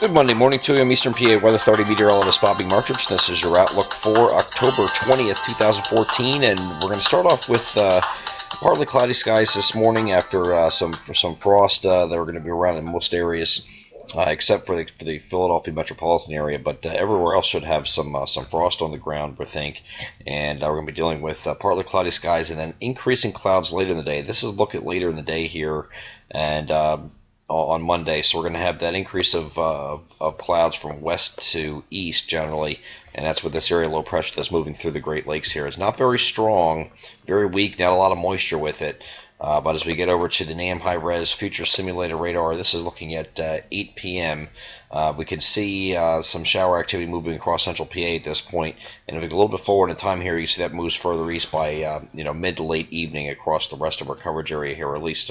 Good Monday morning to you. I'm Eastern PA Weather Authority meteorologist Bobby Martich. This is your outlook for October 20th, 2014, and we're going to start off with partly cloudy skies this morning after some frost that are going to be around in most areas, except for the Philadelphia metropolitan area. But everywhere else should have some frost on the ground, we think, and we're going to be dealing with partly cloudy skies and then increasing clouds later in the day. This is a look at later in the day here, and on Monday, so we're going to have that increase of clouds from west to east generally, and that's with this area of low pressure that's moving through the Great Lakes here. It's not very strong, very weak, not a lot of moisture with it, but as we get over to the NAM high-res future simulated radar, this is looking at 8 p.m. We can see some shower activity moving across central PA at this point, and if we go a little bit forward in time here, you see that moves further east by mid to late evening across the rest of our coverage area here, or at least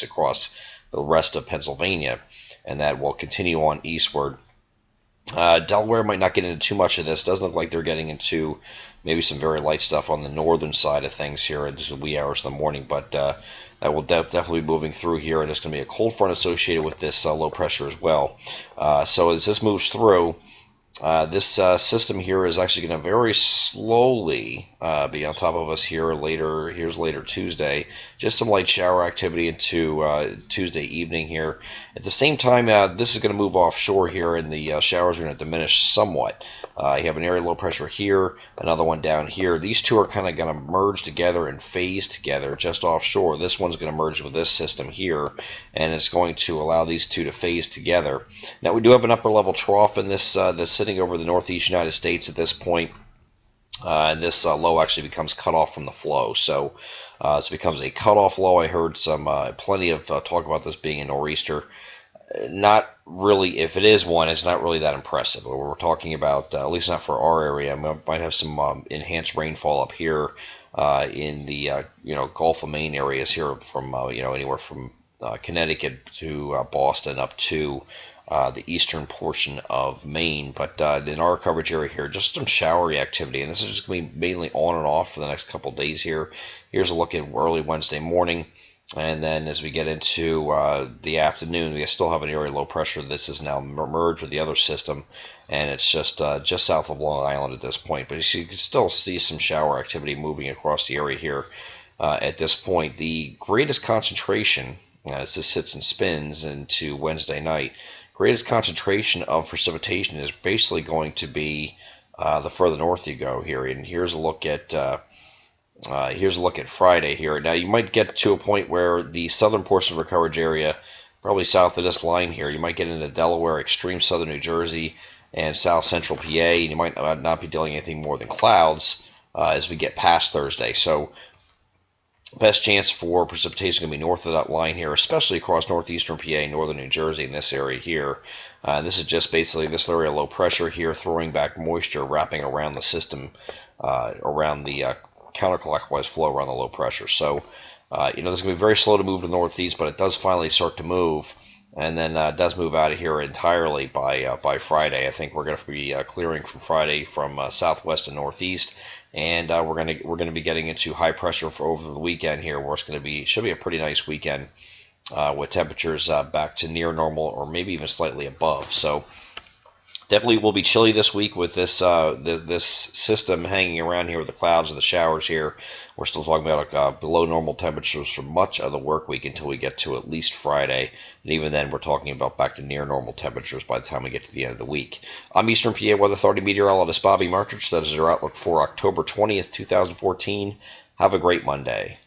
across the rest of Pennsylvania, and that will continue on eastward. Delaware might not get into too much of this. Doesn't look like they're getting into maybe some very light stuff on the northern side of things here in the wee hours of the morning, but that will definitely be moving through here, and there's going to be a cold front associated with this low pressure as well. So as this moves through, this system here is actually going to very slowly be on top of us here later. Here's later Tuesday. Just some light shower activity into Tuesday evening here. At the same time, this is going to move offshore here, and the showers are going to diminish somewhat. You have an area low pressure here, another one down here. These two are kind of going to merge together and phase together just offshore. This one's going to merge with this system here, and it's going to allow these two to phase together. Now, we do have an upper level trough in this that's sitting over the northeast United States at this point. And this low actually becomes cut off from the flow. So this becomes a cutoff low. I heard plenty of talk about this being a nor'easter. Not really. If it is one, it's not really that impressive. We're talking about, at least not for our area. We might have some enhanced rainfall up here in the Gulf of Maine areas here, from anywhere from Connecticut to Boston up to the eastern portion of Maine. But in our coverage area here, just some showery activity, and this is just going to be mainly on and off for the next couple days here. Here's a look at early Wednesday morning. And then as we get into the afternoon, we still have an area low pressure. This is now merged with the other system, and it's just south of Long Island at this point. But you can still see some shower activity moving across the area here at this point. The greatest concentration, as this sits and spins into Wednesday night, greatest concentration of precipitation is basically going to be the further north you go here. And here's a look at Friday here. Now, you might get to a point where the southern portion of our coverage area, probably south of this line here, you might get into Delaware, extreme southern New Jersey, and south central PA, and you might not be dealing anything more than clouds as we get past Thursday. So best chance for precipitation is going to be north of that line here, especially across northeastern PA, northern New Jersey, in this area here. This is just basically this area low pressure here, throwing back moisture, wrapping around the system, around the counterclockwise flow around the low pressure. So, this is going to be very slow to move to the northeast, but it does finally start to move, and then does move out of here entirely by Friday. I think we're going to be clearing from Friday from southwest and northeast, and we're going to be getting into high pressure for over the weekend here, where should be a pretty nice weekend with temperatures back to near normal or maybe even slightly above. So definitely will be chilly this week with this this system hanging around here with the clouds and the showers here. We're still talking about below normal temperatures for much of the work week until we get to at least Friday. And even then, we're talking about back to near normal temperatures by the time we get to the end of the week. I'm Eastern PA Weather Authority meteorologist Bobby Martich. That is your outlook for October 20th, 2014. Have a great Monday.